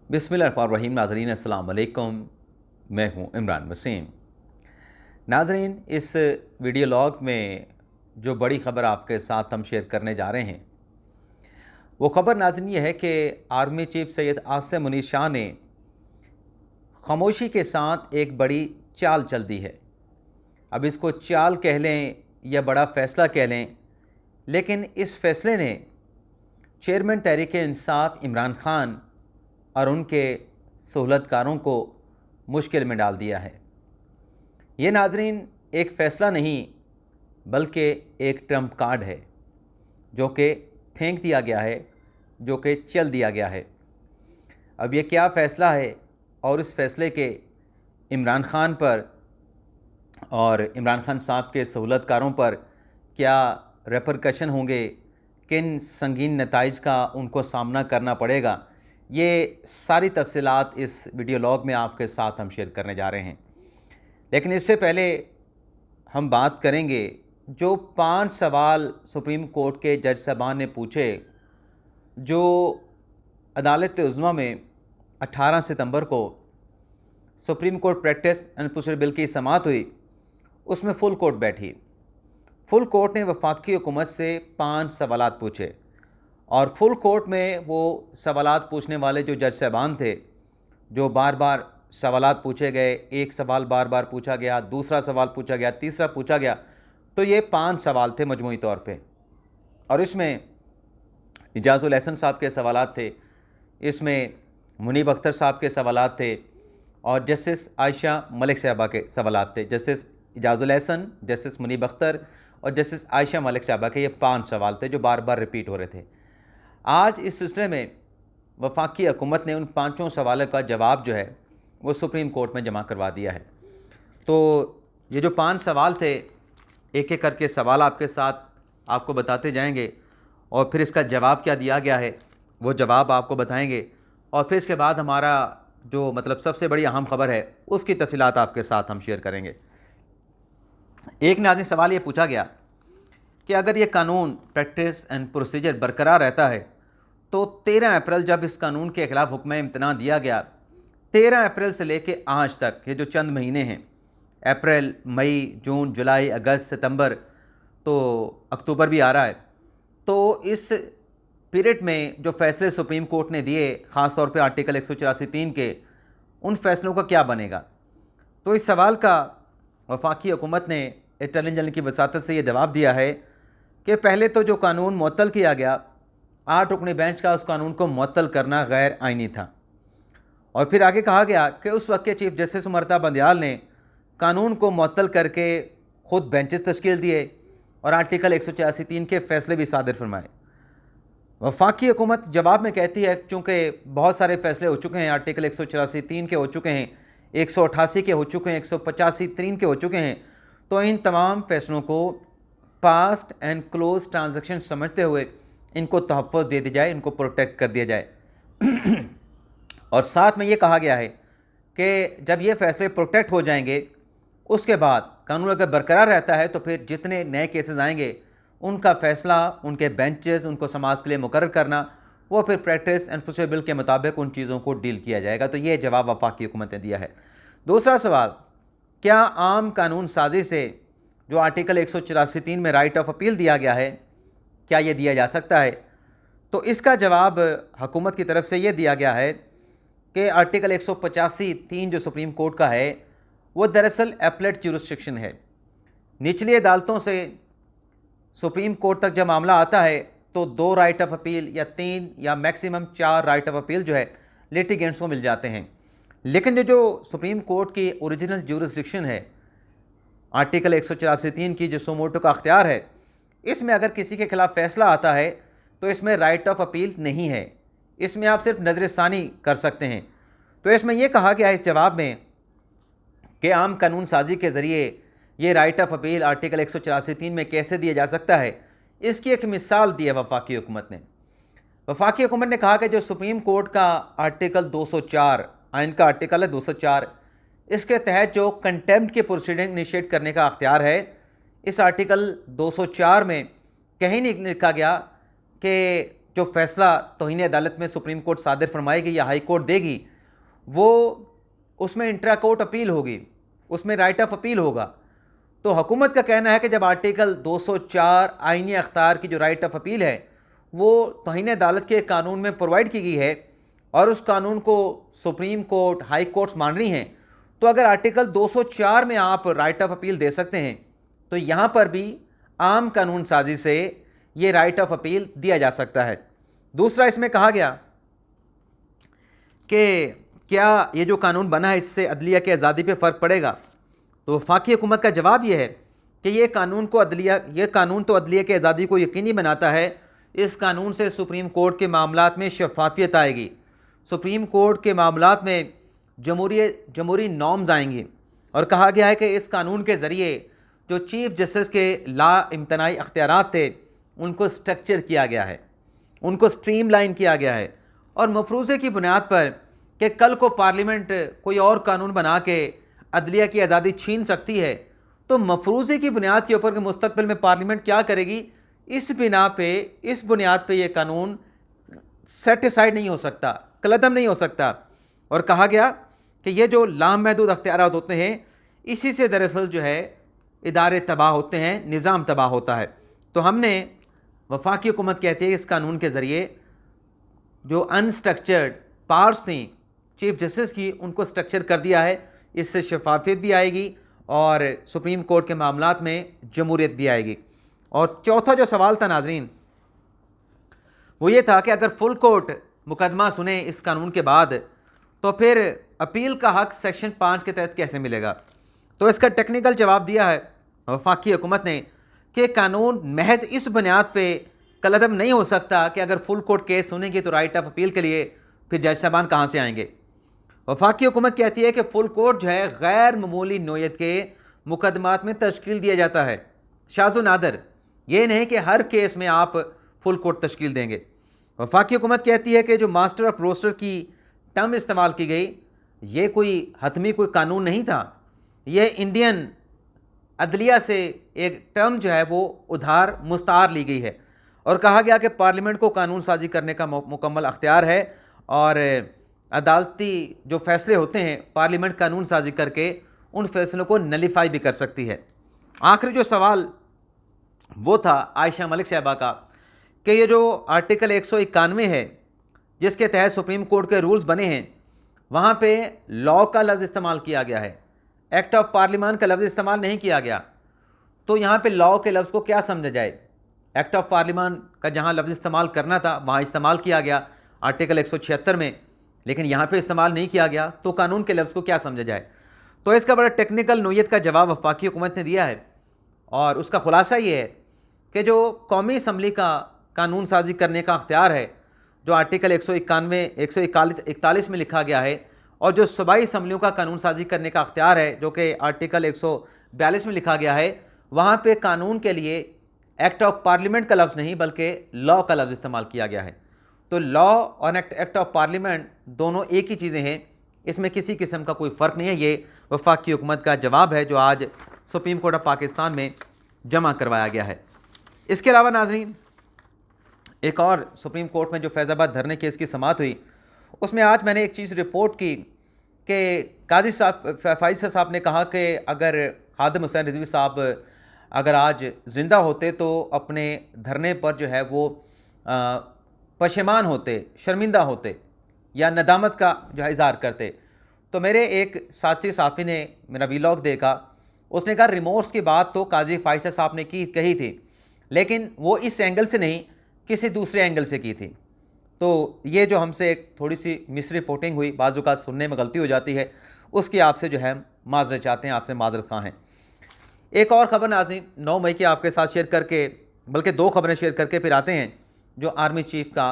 बिस्मिल्लाहिर्रहमानिर्रहीम। नाज़रीन अस्सलाम वालेकुम, मैं हूं इमरान वसीम। नाज़रीन, इस वीडियो लॉग में जो बड़ी ख़बर आपके साथ हम शेयर करने जा रहे हैं वो ख़बर नाज़रीन ये है कि आर्मी चीफ सैयद आसिम मुनीर शाह ने खामोशी के साथ एक बड़ी चाल चल दी है। अब इसको चाल कह लें या बड़ा फ़ैसला कह लें, लेकिन इस फ़ैसले ने चेयरमैन तहरीक इंसाफ इमरान ख़ान और उनके सहूलतकारों को मुश्किल में डाल दिया है। ये नाज़रीन एक फ़ैसला नहीं बल्कि एक ट्रम्प कार्ड है जो कि फेंक दिया गया है, जो कि चल दिया गया है। अब ये क्या फ़ैसला है और इस फ़ैसले के इमरान ख़ान पर और इमरान ख़ान साहब के सहूलतकारों पर क्या रेपरकशन होंगे, किन संगीन नताइज का उनको सामना करना पड़ेगा, ये सारी तफसीलात इस वीडियो लॉग में आपके साथ हम शेयर करने जा रहे हैं। लेकिन इससे पहले हम बात करेंगे जो 5 सवाल सुप्रीम कोर्ट के जज साहबान ने पूछे, जो अदालत उज़्मा में 18 सितंबर को supreme court practice and procedure bill की समाअत हुई। उसमें फुल कोर्ट बैठी। फुल कोर्ट ने वफाकी हुकूमत से 5 सवालात पूछे और फुल कोर्ट में वो सवालात पूछने वाले जो जज साहबान थे, जो बार बार सवालात पूछे गए, एक सवाल बार बार पूछा गया, दूसरा सवाल पूछा गया, तीसरा पूछा गया, तो ये 5 सवाल थे मजमूई तौर पे। और इसमें इजाज़ुल एहसन साहब के सवालात थे, इसमें मुनीब अख्तर साहब के सवालात थे और जस्टिस आयशा मलिक साहबा के सवालात थे। जस्टिस इजाज़ुल एहसन, जस्टिस मुनीब अख्तर और जस्टिस आयशा मलिक साहबा के ये 5 सवाल थे जो बार बार रिपीट हो रहे थे। आज इस सिलसिले में वफाकी हुकूमत ने उन 5 सवालों का जवाब जो है वो सुप्रीम कोर्ट में जमा करवा दिया है। तो ये जो 5 सवाल थे, एक एक करके सवाल आपके साथ आपको बताते जाएंगे और फिर इसका जवाब क्या दिया गया है वो जवाब आपको बताएंगे और फिर इसके बाद हमारा जो सबसे बड़ी अहम ख़बर है उसकी तफसीलात आपके साथ हम शेयर करेंगे। एक नाज़रीन सवाल ये पूछा गया कि अगर ये कानून प्रैक्टिस एंड प्रोसीजर बरकरार रहता है तो 13 अप्रैल जब इस कानून के ख़िलाफ़ हुक्म इम्तना दिया गया, 13 अप्रैल से लेके आज तक ये जो चंद महीने हैं, अप्रैल, मई, जून, जुलाई, अगस्त, सितंबर, तो अक्टूबर भी आ रहा है, तो इस पीरियड में जो फ़ैसले सुप्रीम कोर्ट ने दिए, ख़ास तौर पे आर्टिकल 184(3) के, उन फ़ैसलों का क्या बनेगा। तो इस सवाल का वफाकी हुकूमत ने अटॉर्नी जनरल की वसातत से ये जवाब दिया है कि पहले तो जो कानून मुअत्तल किया गया 8 रुकनी बेंच का, उस कानून को मुअत्तल करना गैर आइनी था। और फिर आगे कहा गया कि उस वक्त के चीफ जस्टिस उमरता बंदयाल ने कानून को मुअत्तल करके ख़ुद बेंचेस तश्कील दिए और आर्टिकल 184(3) के फ़ैसले भी सादिर फरमाए। वफाकी हुकूमत जवाब में कहती है चूँकि बहुत सारे फ़ैसले हो चुके हैं, आर्टिकल 184(3) के हो चुके हैं, 188 के हो चुके हैं, 185(3) के हो चुके हैं, तो इन तमाम फ़ैसलों को पास्ट एंड क्लोज ट्रांजैक्शन समझते हुए इनको तहफ़्फ़ुज़ दे दी जाए, इनको प्रोटेक्ट कर दिया जाए। और साथ में ये कहा गया है कि जब ये फ़ैसले प्रोटेक्ट हो जाएंगे उसके बाद कानून अगर बरकरार रहता है तो फिर जितने नए केसेस आएंगे उनका फ़ैसला, उनके बेंचेस, उनको समाअत के लिए मुकर्रर करना, वो फिर प्रैक्टिस एंड प्रोसीजर बिल के मुताबिक उन चीज़ों को डील किया जाएगा। तो ये जवाब वफाकी हुकूमत ने दिया है। दूसरा सवाल, क्या आम कानून साजी से जो आर्टिकल 184(3) में राइट ऑफ अपील दिया गया है, क्या ये दिया जा सकता है। तो इसका जवाब हुकूमत की तरफ से ये दिया गया है कि आर्टिकल 185(3) जो सुप्रीम कोर्ट का है वो दरअसल एपलेट ज्यूरिसडिक्शन है। निचली अदालतों से सुप्रीम कोर्ट तक जब मामला आता है तो 2 राइट ऑफ अपील या 3 या मैक्सिमम 4 राइट ऑफ अपील जो है लिटिगेंट्स को मिल जाते हैं। लेकिन जो सुप्रीम कोर्ट की ओरिजिनल ज्यूरिसडिक्शन है, आर्टिकल 184(3) की जो सुमोटो का अख्तियार है, इसमें अगर किसी के खिलाफ फैसला आता है तो इसमें राइट ऑफ अपील नहीं है, इसमें आप सिर्फ नज़रसानी कर सकते हैं। तो इसमें यह कहा गया है इस जवाब में कि आम कानून साजी के ज़रिए ये राइट ऑफ अपील आर्टिकल 184(3) में कैसे दिया जा सकता है, इसकी एक मिसाल दी है वफाकी हुकूमत ने। वफाकी हुकूमत ने कहा कि जो सुप्रीम कोर्ट का आर्टिकल 204, आइन का आर्टिकल है 204, इसके तहत जो कंटेम्प्ट के प्रोसीडिंग इनिशिएट करने का अख्तियार है, इस आर्टिकल 204 में कहीं नहीं लिखा गया कि जो फैसला तौहीन अदालत में सुप्रीम कोर्ट सादिर फरमाएगी या हाई कोर्ट देगी, वो उसमें इंट्रा कोर्ट अपील होगी, उसमें राइट ऑफ अपील होगा। तो हुकूमत का कहना है कि जब आर्टिकल 204 आईनी अख्तार की जो राइट ऑफ अपील है वो तौहीन अदालत के कानून में प्रोवाइड की गई है और उस कानून को सुप्रीम कोर्ट, हाई कोर्ट्स मान रही हैं, तो अगर आर्टिकल 204 में आप राइट ऑफ अपील दे सकते हैं तो यहाँ पर भी आम कानून साजी से ये राइट ऑफ अपील दिया जा सकता है। दूसरा, इसमें कहा गया कि क्या ये जो कानून बना है इससे अदलिया की आज़ादी पे फ़र्क पड़ेगा? तो वफाकी हुकूमत का जवाब ये है कि ये कानून तो अदलिया की आज़ादी को यकीनी बनाता है। इस कानून से सुप्रीम कोर्ट के मामलात में शफाफियत आएगी, सुप्रीम कोर्ट के मामलात में जमहूरी नॉर्म्स आएंगी। और कहा गया है कि इस कानून के ज़रिए जो चीफ़ जस्टिस के ला इम्तनाई अख्तियारात थे उनको स्ट्रक्चर किया गया है, उनको स्ट्रीमलाइन किया गया है। और मफरूज़े की बुनियाद पर कि कल को पार्लियामेंट कोई और कानून बना के अदलिया की आज़ादी छीन सकती है, तो मफरूज़े की बुनियाद के ऊपर कि मुस्तकबिल में पार्लियामेंट क्या करेगी, इस बुनियाद पे ये कानून सेटिसाइड नहीं हो सकता, कलअदम नहीं हो सकता। और कहा गया कि ये जो लामहदूद अख्तियारात होते हैं इसी से दरअसल जो है इदारे तबाह होते हैं, निज़ाम तबाह होता है। तो हमने वफाकी हुकूमत कहती है इस कानून के ज़रिए जो अनस्ट्रक्चर्ड पार्ट्स थी चीफ जस्टिस की उनको स्ट्रक्चर कर दिया है। इससे शफाफियत भी आएगी और सुप्रीम कोर्ट के मामलात में जमहूरियत भी आएगी। और चौथा जो सवाल था नाजरीन वो ये था कि अगर फुल कोर्ट मुकदमा सुने इस कानून के बाद तो फिर अपील का हक सेक्शन 5 के तहत कैसे मिलेगा? तो इसका टेक्निकल जवाब दिया है वफाकी हुकूमत ने कि कानून महज इस बुनियाद पे कलअदम नहीं हो सकता कि अगर फुल कोर्ट केस सुनेगी तो राइट ऑफ अपील के लिए फिर जज साहबान कहाँ से आएंगे। वफाकी हुकूमत कहती है कि फुल कोर्ट जो है गैर मामूली नोयत के मुकदमात में तश्कील दिया जाता है, शाज़ो नादर, ये नहीं कि हर केस में आप फुल कोर्ट तश्कील देंगे। वफाकी हुकूमत कहती है कि जो मास्टर ऑफ रोस्टर की टर्म इस्तेमाल की गई ये कोई हतमी कोई कानून नहीं था, ये इंडियन अदलिया से एक टर्म जो है वो उधार मुस्तार ली गई है। और कहा गया कि पार्लियामेंट को कानून साजी करने का मुकम्मल अख्तियार है और अदालती जो फैसले होते हैं पार्लियामेंट कानून साजी करके उन फैसलों को नलीफाई भी कर सकती है। आखिरी जो सवाल वो था आयशा मलिक साहबा का कि ये जो आर्टिकल 191 है जिसके तहत सुप्रीम कोर्ट के रूल्स बने हैं वहाँ पे लॉ का लफ्ज़ इस्तेमाल किया गया है, एक्ट ऑफ पार्लियामेंट का लफ्ज़ इस्तेमाल नहीं किया गया। तो यहाँ पे लॉ के लफ्ज़ को क्या समझा जाए? एक्ट ऑफ पार्लियामेंट का जहाँ लफ्ज़ इस्तेमाल करना था वहाँ इस्तेमाल किया गया आर्टिकल 176 में, लेकिन यहाँ पे इस्तेमाल नहीं किया गया, तो कानून के लफ्ज़ को क्या समझा जाए? तो इसका बड़ा टेक्निकल नोयत का जवाब वफाकी हुकूमत ने दिया है और उसका खुलासा ये है कि जो कौमी असम्बली का कानून साजी करने का अख्तियार है जो आर्टिकल 141 में लिखा गया है और जो सूबाई असम्बलियों का कानून साजी करने का अख्तियार है जो कि आर्टिकल 142 में लिखा गया है, वहाँ पे कानून के लिए एक्ट ऑफ पार्लियामेंट का लफ्ज़ नहीं बल्कि लॉ का लफ्ज़ इस्तेमाल किया गया है। तो लॉ और एक्ट ऑफ पार्लियामेंट दोनों एक ही चीज़ें हैं, इसमें किसी किस्म का कोई फ़र्क नहीं है। ये वफाकी हुकूमत का जवाब है जो आज सुप्रीम कोर्ट ऑफ पाकिस्तान में जमा करवाया गया है। इसके अलावा नाज़रीन एक और सुप्रीम कोर्ट में जो फैज़ाबाद धरने केस की समाअत हुई उसमें आज मैंने एक चीज़ रिपोर्ट की कि काजी साहब फैज़ साहब ने कहा कि अगर खादिम हुसैन रिजवी साहब अगर आज ज़िंदा होते तो अपने धरने पर जो है वो पशेमान होते, शर्मिंदा होते या नदामत का जो है इज़हार करते। तो मेरे एक साथी साफ़ी ने मेरा वीलॉग देखा, उसने कहा रिमोर्स की बात तो काजी फ़ाइज़ साहब ने कही थी लेकिन वो इस एंगल से नहीं किसी दूसरे एंगल से की थी। तो ये जो हमसे एक थोड़ी सी मिस रिपोर्टिंग हुई, बाज़ औक़ात सुनने में गलती हो जाती है, उसकी आपसे जो है माज़रत चाहते हैं, आपसे माज़रत ख़्वाह हैं। एक और ख़बर नाज़रीन 9 मई की आपके साथ शेयर करके, बल्कि 2 ख़बरें शेयर करके फिर आते हैं जो आर्मी चीफ़ का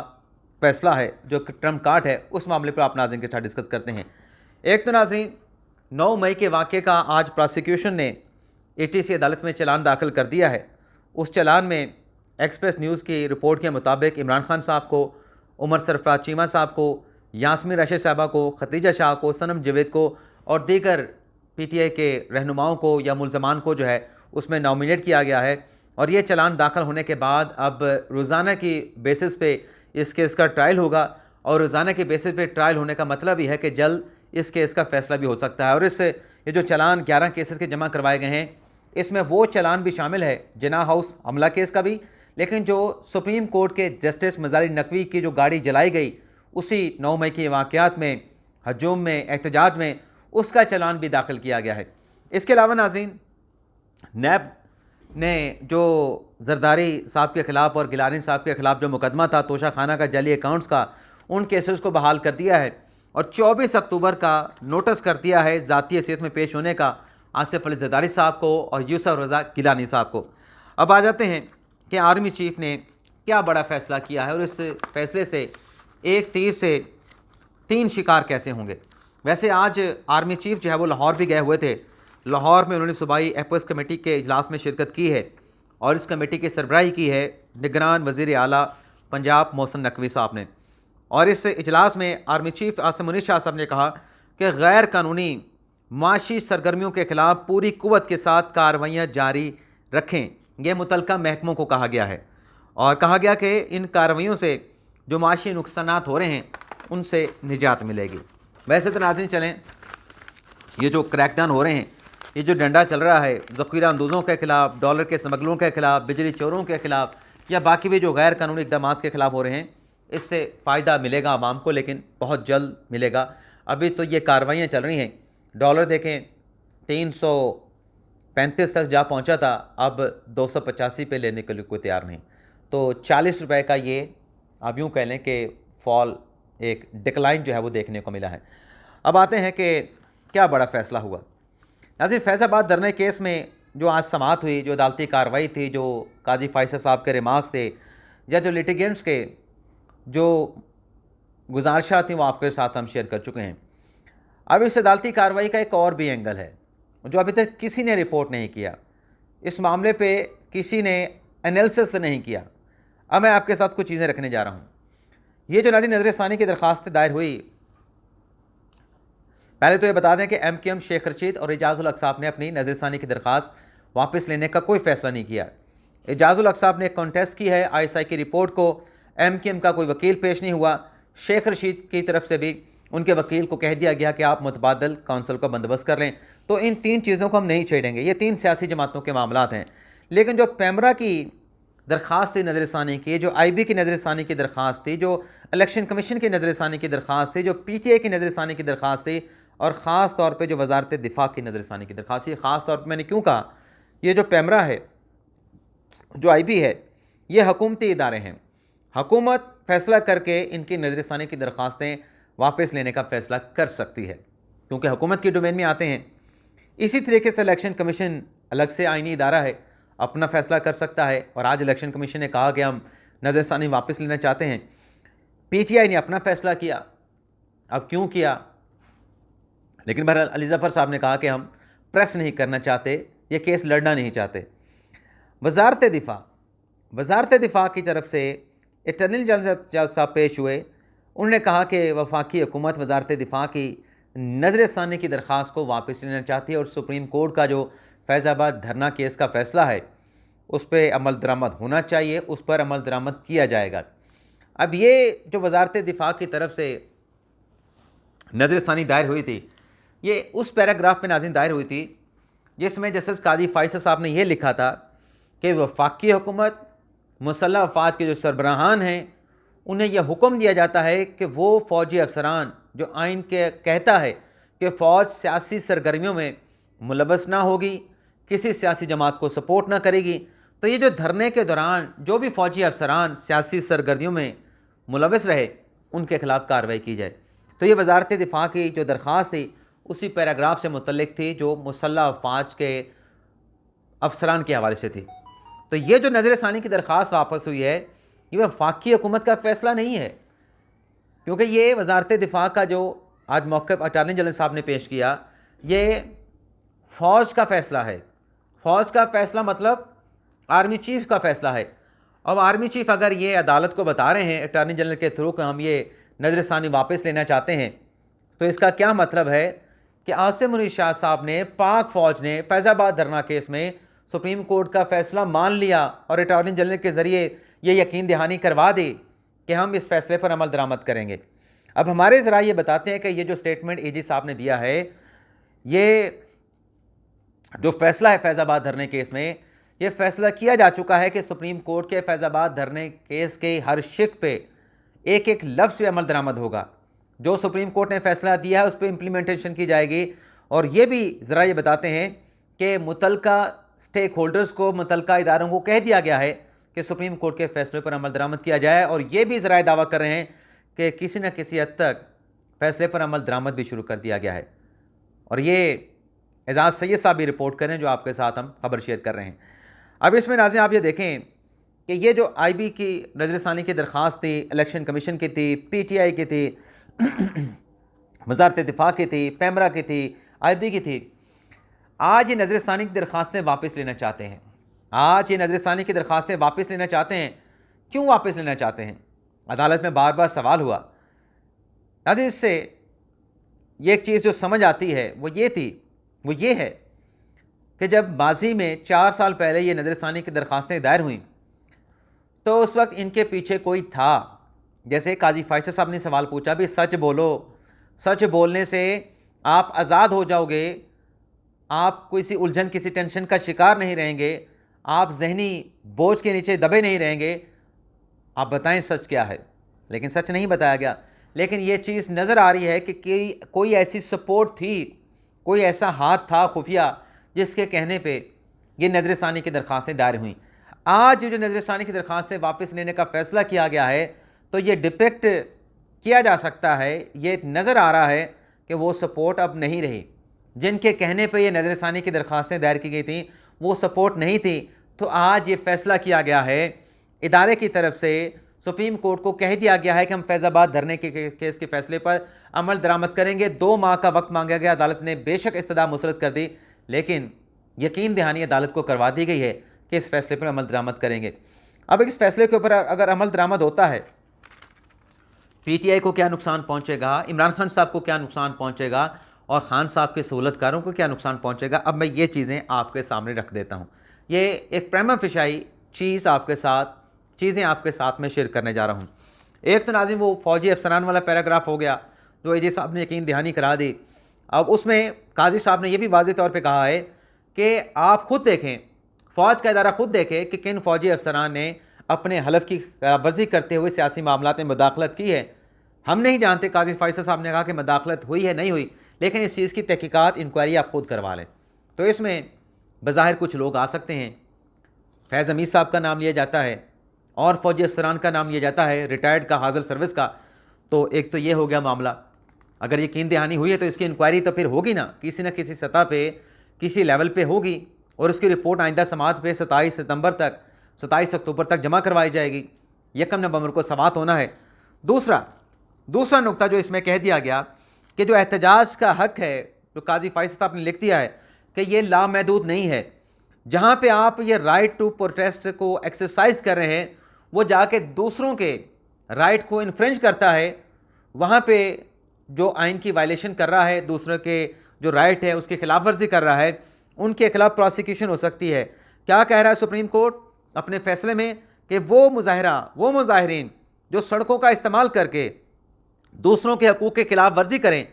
फ़ैसला है जो ट्रम्प कार्ड है उस मामले पर आप नाज़रीन के साथ डिस्कस करते हैं। एक तो नाज़रीन 9 मई के वाक़े का आज प्रोसिक्यूशन ने ATC अदालत में चलान दाखिल कर दिया है। उस चलान में एक्सप्रेस न्यूज़ की रिपोर्ट के मुताबिक इमरान खान साहब को, उमर सरफराज चीमा साहब को, यास्मीन रशीद साहबा को, खतीजा शाह को, सनम जवेद को और दीगर PTI के रहनुमाओं को या मुलजमान को जो है उसमें नॉमिनेट किया गया है। और ये चलान दाखिल होने के बाद अब रोज़ाना की बेसिस पे इस केस का ट्रायल होगा और रोज़ाना के बेसिस पे ट्रायल होने का मतलब ही है कि जल्द इस केस का फैसला भी हो सकता है। और इससे ये जो चालान 11 केसेस के जमा करवाए गए हैं, इसमें वो चालान भी शामिल है जिना हाउस हमला केस का भी, लेकिन जो सुप्रीम कोर्ट के जस्टिस मज़ारी नकवी की जो गाड़ी जलाई गई उसी 9 मई के वाक़यात में, हजूम में, एहतजाज में, उसका चालान भी दाखिल किया गया है। इसके अलावा नाज़रीन, नैब ने जो जरदारी साहब के ख़िलाफ़ और गिलानी साहब के ख़िलाफ़ जो मुकदमा था तोशा खाना का, जाली अकाउंट्स का, उन केसेस को बहाल कर दिया है और 24 अक्टूबर का नोटिस कर दिया है ज़ाती हैसियत में पेश होने का आसिफ अली जरदारी साहब को और यूसुफ रज़ा गिलानी साहब को। अब आ जाते हैं कि आर्मी चीफ़ ने क्या बड़ा फ़ैसला किया है और इस फैसले से एक तीर से 3 शिकार कैसे होंगे। वैसे आज आर्मी चीफ़ जो है वो लाहौर भी गए हुए थे। लाहौर में उन्होंने सूबाई एपोस कमेटी के इजलास में शिरकत की है और इस कमेटी की सरबराही की है निगरान वज़ीर आला पंजाब मोहसिन नकवी साहब ने। और इस इजलास में आर्मी चीफ़ आसिम मुनीर शाह साहब ने कहा कि गैर कानूनी माशी सरगर्मियों के ख़िलाफ़ पूरी कुव्वत के साथ कार्रवाइयाँ जारी रखें, यह मुतलका महकमों को कहा गया है। और कहा गया कि इन कार्रवाइयों से जो माशी नुकसानात हो रहे हैं उनसे निजात मिलेगी। वैसे तो नाज़रीन चलें, ये जो क्रैकडाउन हो रहे हैं, ये जो डंडा चल रहा है ज़ख़ीरा अंदोज़ों के ख़िलाफ़, डॉलर के स्मगलों के ख़िलाफ़, बिजली चोरों के ख़िलाफ़ या बाकी भी जो गैर कानूनी इक़दाम के ख़िलाफ़ हो रहे हैं, इससे फ़ायदा मिलेगा आवाम को, लेकिन बहुत जल्द मिलेगा। अभी तो ये कार्रवाइयाँ चल रही हैं। डॉलर देखें 335 तक जा पहुँचा था, अब 285 पे लेने के लिए कोई तैयार नहीं। तो 40 रुपये का ये आप यूँ कह लें कि फॉल, एक डिक्लाइन जो है वो देखने को मिला है। अब आते हैं कि क्या बड़ा फ़ैसला हुआ। नाज़रीन, फैज़ाबाद धरने केस में जो आज समाअत हुई, जो अदालती कार्रवाई थी, जो काजी फ़ैसल साहब के रिमार्क्स थे या जो लिटिगेंट्स के जो गुजारिशात थी वो आपके साथ हम शेयर कर चुके हैं। अब इस अदालती कार्रवाई का एक और भी एंगल है जो अभी तक किसी ने रिपोर्ट नहीं किया, इस मामले पे किसी ने एनालिसिस नहीं किया। अब मैं आपके साथ कुछ चीज़ें रखने जा रहा हूँ। ये जो नाज़रीन नज़रसानी की दरख्वास्त दायर हुई, पहले तो ये बता दें कि MKM शेख रशीद और एजाज़ुल हक साहब ने अपनी नज़रसानी की दरख्वास्त वापस लेने का कोई फ़ैसला नहीं किया। एजाज़ुल हक साहब ने कॉन्टेस्ट की है ISI की रिपोर्ट को, MKM का कोई वकील पेश नहीं हुआ। शेख रशीद की तरफ से भी उनके वकील को कह दिया गया कि आप मुतबादल काउंसिल का बंदोबस्त कर लें। तो इन 3 चीज़ों को हम नहीं छेड़ेंगे, ये 3 सियासी जमातों के मामलात हैं। लेकिन जो पैमरा की दरख्वास्त थी नज़रसानी की, जो IB की नज़रसानी की दरख्वास्त थी, जो इलेक्शन कमीशन की नज़रसानी की दरख्वास्त थी, जो PTI की नज़रसानी की दरख्वास्त थी और ख़ास तौर पे जो वजारत दिफा की नज़रसानी की दरख्वास्त थी, ख़ास तौर पे मैंने क्यों कहा, ये जो पैमरा है, जो IB है, ये हुकूमती इदारे हैं। हुकूमत फ़ैसला करके इनकी नज़रसानी की दरख्वास्तें वापस लेने का फ़ैसला कर सकती है क्योंकि हुकूमत के डोमेन में आते हैं। इसी तरीके से इलेक्शन कमीशन अलग से आइनी इदारा है, अपना फ़ैसला कर सकता है। और आज इलेक्शन कमीशन ने कहा कि हम नज़रसानी वापस लेना चाहते हैं। PTI ने अपना फ़ैसला किया। अब क्यों किया, लेकिन बहरहाल अली ज़फ़र साहब ने कहा कि हम प्रेस नहीं करना चाहते, ये केस लड़ना नहीं चाहते। वजारत दिफा की तरफ से अटॉर्नी जनरल साहब पेश हुए, उन्होंने कहा कि वफाकी हुकूमत वजारत दिफा की नज़रसानी की दरख्वास्त को वापस लेना चाहती है और सुप्रीम कोर्ट का जो फैज़ाबाद धरना केस का फ़ैसला है उस पर अमल दरामद होना चाहिए, उस पर अमल दरामद किया जाएगा। अब ये जो वजारत दिफा की तरफ से नज़रसानी दायर हुई थी, ये उस पैराग्राफ में नाज़रीन दायर हुई थी जिसमें जस्टिस काजी फ़ैसल साहब ने यह लिखा था कि वफाकी हुकूमत, मुसल्लह अफवाज के जो सरबराहान हैं, उन्हें यह हुक्म दिया जाता है कि वो फ़ौजी अफसरान जो आइन के कहता है कि फ़ौज सियासी सरगर्मियों में मुलव्वस ना होगी, किसी सियासी जमात को सपोर्ट ना करेगी, तो ये जो धरने के दौरान जो भी फ़ौजी अफसरान सियासी सरगर्मियों में मुलव्वस रहे उनके ख़िलाफ़ कार्रवाई की जाए। तो ये वजारत दिफा की जो दरख्वास्त थी उसी पैराग्राफ से मुतल्लिक थी जो मुसल्लह अफवाज के अफसरान के हवाले से थी। तो ये जो नज़रसानी की दरख्वास्त वापस हुई है, ये वफाकी हुकूमत का फ़ैसला नहीं है, क्योंकि ये वजारत दिफा का जो आज मौक़िफ़ अटॉर्नी जनरल साहब ने पेश किया, ये फ़ौज का फ़ैसला है। फ़ौज का फ़ैसला मतलब आर्मी चीफ़ का फ़ैसला है। अब आर्मी चीफ़ अगर ये अदालत को बता रहे हैं अटॉर्नी जनरल के थ्रू कि हम ये नज़रसानी वापस लेना चाहते हैं, तो इसका क्या मतलब है कि आसिम मुनीर शाह साहब ने, पाक फ़ौज ने फैज़ाबाद धरना केस में सुप्रीम कोर्ट का फ़ैसला मान लिया और अटॉर्नी जनरल के ज़रिए ये यकीन दहानी करवा दी कि हम इस फैसले पर अमल दरामद करेंगे। अब हमारे ज़रा ये बताते हैं कि ये जो स्टेटमेंट एजी साहब ने दिया है, ये जो फैसला है फैज़ाबाद धरने केस में, ये फैसला किया जा चुका है कि सुप्रीम कोर्ट के फैज़ाबाद धरने केस के हर शिक पे एक एक लफ्ज़ पे अमल दरामद होगा। जो सुप्रीम कोर्ट ने फैसला दिया है उस पर इम्प्लीमेंटेशन की जाएगी। और ये भी ज़रा ये बताते हैं कि मुतलका स्टेक होल्डर्स को, मुतलका इदारों को कह दिया गया है कि सुप्रीम कोर्ट के फैसले पर अमल दरामद किया जाए। और ये भी ज़रा दावा कर रहे हैं कि किसी न किसी हद तक फैसले पर अमल दरामद भी शुरू कर दिया गया है। और ये एजाज़ सैयद साहब भी रिपोर्ट करें जो आपके साथ हम खबर शेयर कर रहे हैं। अब इसमें नाज़रीन आप ये देखें कि ये जो IB की नज़रसानी की दरख्वास्त थी, इलेक्शन कमीशन की थी, PTI की थी, वज़ारत दिफा की थी, पैमरा की थी, IB की थी, आज ये नज़रसानी की दरख्वास्तें वापस लेना चाहते हैं। आज ये नज़रसानी की दरख्वास्तें वापस लेना चाहते हैं। क्यों वापस लेना चाहते हैं? अदालत में बार बार सवाल हुआ। नाज़रीन, इससे ये एक चीज़ जो समझ आती है वो ये है कि जब माजी में 4 साल पहले ये नज़रसानी की दरख्वास्तें दायर हुई तो उस वक्त इनके पीछे कोई था। जैसे काजी फैसल साहब ने सवाल पूछा, भी सच बोलो, सच बोलने से आप आज़ाद हो जाओगे, आप किसी उलझन, किसी टेंशन का शिकार नहीं रहेंगे, आप जहनी बोझ के नीचे दबे नहीं रहेंगे, आप बताएं सच क्या है। लेकिन सच नहीं बताया गया। लेकिन ये चीज़ नज़र आ रही है कि कोई ऐसी सपोर्ट थी, कोई ऐसा हाथ था खुफिया जिसके कहने पे ये नज़रसानी की दरख्वास्तें दायर हुई। आज जो नज़रसानी की दरख्वास्तें वापस लेने का फ़ैसला किया गया है तो ये डिपेक्ट किया जा सकता है, ये नज़र आ रहा है कि वो सपोर्ट अब नहीं रही। जिनके कहने पे ये नज़रसानी की दरख्वास्तें दायर की गई थी वो सपोर्ट नहीं थी। तो आज ये फ़ैसला किया गया है, इदारे की तरफ से सुप्रीम कोर्ट को कह दिया गया है कि हम फैज़ाबाद धरने के केस के फैसले पर अमल दरामद करेंगे। 2 माह का वक्त मांगा गया, अदालत ने बेशक इस्तदा मुस्तरद कर दी, लेकिन यकीन दहानी अदालत को करवा दी गई है कि इस फैसले पर अमल दरामद करेंगे। अब इस फैसले के ऊपर अगर अमल दरामद होता है, PTI को क्या नुकसान पहुँचेगा, इमरान खान साहब को क्या नुकसान पहुँचेगा और खान साहब के सहूलतकारों को क्या नुकसान पहुँचेगा, अब मैं ये चीज़ें आपके सामने रख देता हूँ। ये एक प्रेमा फिशाई चीज़ें आपके साथ में शेयर करने जा रहा हूँ। एक तो नाज़रीन वो फ़ौजी अफसरान वाला पैराग्राफ हो गया जो एजी साहब ने यकीन दहानी करा दी। अब उसमें काजी साहब ने यह भी वाज़ेह तौर पे कहा है कि आप खुद देखें, फ़ौज का इदारा खुद देखे कि किन फ़ौजी अफसरान ने अपने हलफ की वर्जी करते हुए सियासी मामलात में मुदाखलत की है। हम नहीं जानते, काजी फैसल साहब ने कहा कि मुदाखलत हुई है नहीं हुई, लेकिन इस चीज़ की तहकीकात, इंक्वायरी आप खुद करवा लें। तो इसमें बज़ाहिर कुछ लोग आ सकते हैं, फैज़ हमीद साहब का नाम लिया जाता है और फ़ौजी अफसरान का नाम लिया जाता है, रिटायर्ड का, हाज़िर सर्विस का। तो एक तो ये हो गया मामला। अगर यकीन दहानी हुई है तो इसकी इंक्वायरी तो फिर होगी ना, किसी न किसी सतह पे, किसी लेवल पे होगी और उसकी रिपोर्ट आइंदा समात पे 27 अक्टूबर तक जमा करवाई जाएगी। 1 नवंबर को समात होना है। दूसरा नुक्ता जो इसमें कह दिया गया कि जो एहतजाज का हक है, जो काजी फैसल साहब ने लिख दिया है कि ये लामहदूद नहीं है। जहाँ पे आप ये राइट टू प्रोटेस्ट को एक्सरसाइज कर रहे हैं, वो जाके दूसरों के राइट को इन्फ्रेंज करता है, वहाँ पे जो आइन की वायलेशन कर रहा है, दूसरों के जो राइट है उसकी खिलाफ वर्जी कर रहा है, उनके खिलाफ प्रोसिक्यूशन हो सकती है। क्या कह रहा है सुप्रीम कोर्ट अपने फैसले में कि वो मुजाहिरीन जो सड़कों का इस्तेमाल करके दूसरों के हकूक़ के खिलाफ वर्जी करें,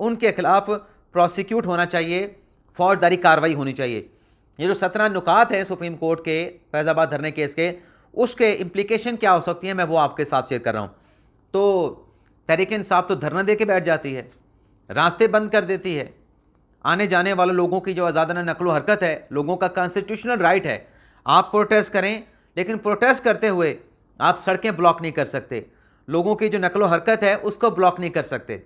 उनके खिलाफ प्रोसिक्यूट होना चाहिए, फौजदारी कार्रवाई होनी चाहिए। ये जो 17 नुकात हैं सुप्रीम कोर्ट के फैज़ाबाद धरने केस के, उसके इम्प्लीकेशन क्या हो सकती हैं, मैं वो आपके साथ शेयर कर रहा हूँ। तो तहरीक इंसाफ तो धरना दे के बैठ जाती है, रास्ते बंद कर देती है, आने जाने वाले लोगों की जो आज़ादाना नकलो हरकत है, लोगों का कॉन्स्टिट्यूशनल राइट है, आप प्रोटेस्ट करें, लेकिन प्रोटेस्ट करते हुए आप सड़कें ब्लॉक नहीं कर सकते, लोगों की जो नकलो हरकत है उसको ब्लॉक नहीं कर सकते।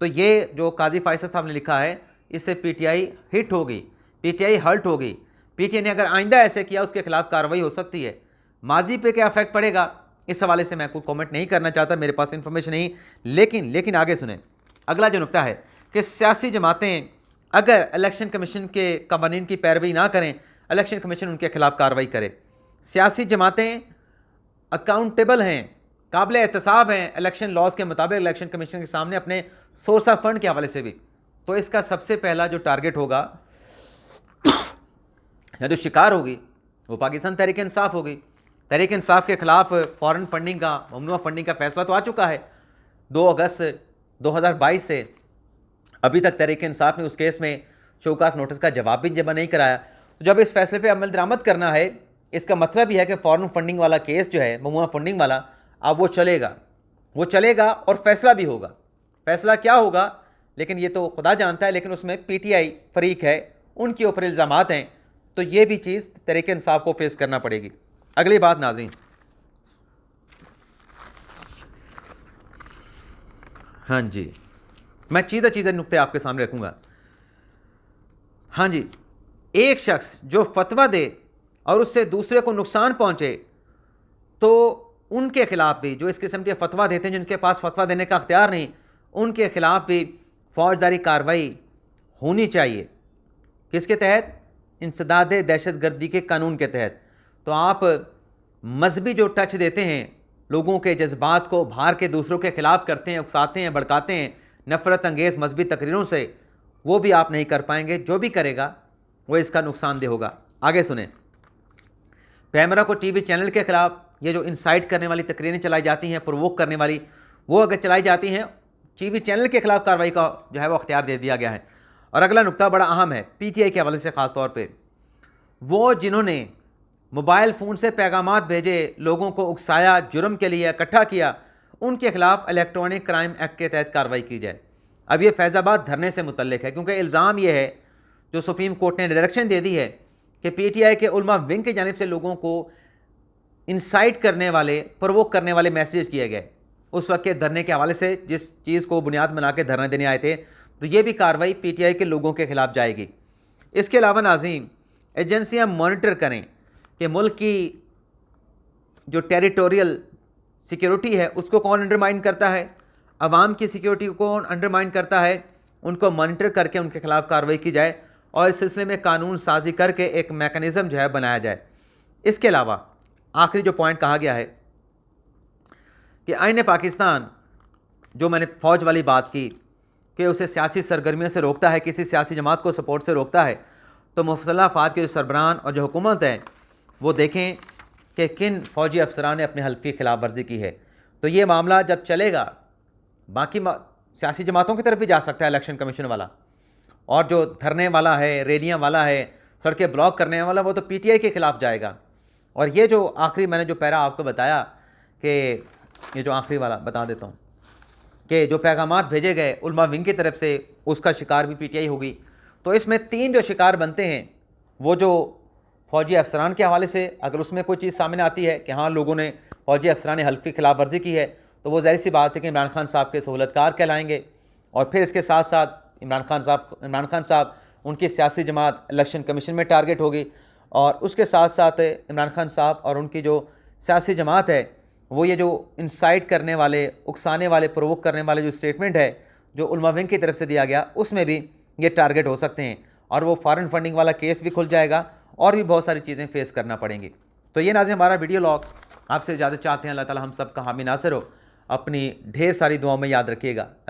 तो ये जो काजी फैसल साहब ने लिखा है, इससे PTI हिट होगी, PTI हर्ट होगी। PTI ने अगर आइंदा ऐसे किया उसके खिलाफ कार्रवाई हो सकती है। माजी पे क्या इफेक्ट पड़ेगा, इस हवाले से मैं कोई कमेंट नहीं करना चाहता, मेरे पास इंफॉर्मेशन नहीं। लेकिन आगे सुने, अगला जो नुकता है कि सियासी जमातें अगर इलेक्शन कमीशन के कवानीन की पैरवी ना करें, इलेक्शन कमीशन उनके खिलाफ कार्रवाई करे। सियासी जमातें अकाउंटेबल हैं, काबिल एहतसाब हैं इलेक्शन लॉज के मुताबिक इलेक्शन कमीशन के सामने, अपने सोर्स ऑफ फंड के हवाले से भी। तो इसका सबसे पहला जो टारगेट होगा या जो शिकार होगी वो पाकिस्तान तहरीक इंसाफ होगी। तहरीक इंसाफ के ख़िलाफ़ फ़ॉरेन फंडिंग का, ममनुआ फंडिंग का फ़ैसला तो आ चुका है। 2 अगस्त 2022 से अभी तक तहरीक इंसाफ ने उस केस में शोकास नोटिस का जवाब भी जमा नहीं कराया। तो जब इस फैसले पे अमल दरामद करना है, इसका मतलब यह है कि फ़ॉरेन फंडिंग वाला केस जो है, ममनुआ फंडिंग वाला, अब वो चलेगा और फैसला भी होगा। फैसला क्या होगा लेकिन ये तो खुदा जानता है, लेकिन उसमें PTI फरीक है, उनके ऊपर इल्ज़ामात हैं, तो ये भी चीज़ तहरीक इंसाफ को फेस करना पड़ेगी। अगली बात नाज़रीन, हाँ जी, मैं चीज़ें नुक्ते आपके सामने रखूँगा। हाँ जी, एक शख्स जो फतवा दे और उससे दूसरे को नुकसान पहुँचे, तो उनके खिलाफ भी, जो इस किस्म के फतवा देते हैं, जिनके पास फतवा देने का अख्तियार नहीं, उनके खिलाफ भी फौजदारी कार्रवाई होनी चाहिए। किसके तहत? इंसदाद दहशतगर्दी के कानून के तहत। तो आप मजहबी जो टच देते हैं, लोगों के जज्बात को भार के दूसरों के खिलाफ करते हैं, उकसाते हैं, भड़काते हैं नफ़रत अंगेज़ मजहबी तकरीरों से, वो भी आप नहीं कर पाएंगे। जो भी करेगा वो इसका नुकसानदेह होगा। आगे सुने, पैमरा को TV चैनल के खिलाफ ये जो इंसाइट करने वाली तकरीरें चलाई जाती हैं, प्रोवोक करने वाली, वो अगर चलाई जाती हैं, TV चैनल के खिलाफ कार्रवाई का जो है वो अख्तियार दे दिया गया है। और अगला नुकता बड़ा अहम है PTI के हवाले से, ख़ास तौर पे वो जिन्होंने मोबाइल फ़ोन से पैगामात भेजे, लोगों को उकसाया, जुर्म के लिए इकट्ठा किया, उनके खिलाफ इलेक्ट्रॉनिक क्राइम एक्ट के तहत कार्रवाई की जाए। अब ये फैज़ाबाद धरने से मुतल्लिक है, क्योंकि इल्ज़ाम ये है, जो सुप्रीम कोर्ट ने डायरेक्शन दे दी है कि PTI के उलमा विंग की जानिब से लोगों को इंसाइट करने वाले, प्रोवोक करने वाले मैसेज किए गए उस वक्त के धरने के हवाले से, जिस चीज़ को बुनियाद बना के धरने देने आए थे। तो ये भी कार्रवाई PTI के लोगों के खिलाफ जाएगी। इसके अलावा नाज़रीन, एजेंसियां मॉनिटर करें कि मुल्क की जो टेरिटोरियल सिक्योरिटी है उसको कौन अंडरमाइन करता है, अवाम की सिक्योरिटी को कौन अंडरमाइन करता है, उनको मॉनिटर करके उनके खिलाफ कार्रवाई की जाए और इस सिलसिले में कानून साजी करके एक मैकेनिज़्म जो है बनाया जाए। इसके अलावा आखिरी जो पॉइंट कहा गया है कि आईन पाकिस्तान, जो मैंने फ़ौज वाली बात की कि उसे सियासी सरगर्मियों से रोकता है, किसी सियासी जमात को सपोर्ट से रोकता है, तो मुफस्सला अफवाज के जो सरबराहान और जो हुकूमत है वो देखें कि किन फ़ौजी अफसरान ने अपने हल्फ की खिलाफ वर्जी की है। तो ये मामला जब चलेगा, बाकी सियासी जमातों की तरफ भी जा सकता है इलेक्शन कमीशन वाला, और जो धरने वाला है, रैलियाँ वाला है, सड़कें ब्लॉक करने वाला, वो तो PTI के खिलाफ जाएगा। और ये जो आखिरी मैंने जो पैरा आपको बताया, कि ये जो आखिरी वाला बता देता हूँ कि जो पैगामात भेजे गए उलमा विंग की तरफ से, उसका शिकार भी PTI होगी। तो इसमें 3 जो शिकार बनते हैं, वो जो फ़ौजी अफसरान के हवाले से, अगर उसमें कोई चीज़ सामने आती है कि हाँ लोगों ने, फ़ौजी अफसरान ने हल्फ की खिलाफ वर्जी की है, तो वो ज़ाहिर सी बात है कि इमरान खान साहब के सहूलतकार कहलाएंगे। और फिर इसके साथ साथ इमरान खान साहब उनकी सियासी जमात इलेक्शन कमीशन में टारगेट होगी, और उसके साथ साथ इमरान खान साहब और उनकी जो सियासी जमात है, वो ये जो इंसाइट करने वाले, उकसाने वाले, प्रोवोक करने वाले जो स्टेटमेंट है जो उलमा विंग की तरफ से दिया गया, उसमें भी ये टारगेट हो सकते हैं, और वो फॉरेन फंडिंग वाला केस भी खुल जाएगा, और भी बहुत सारी चीज़ें फेस करना पड़ेंगी। तो ये नाज़रीन हमारा वीडियो लॉग आपसे ज़्यादा चाहते हैं। अल्लाह ताला हम सब का हामी नासिर हो। अपनी ढेर सारी दुआओं में याद रखिएगा।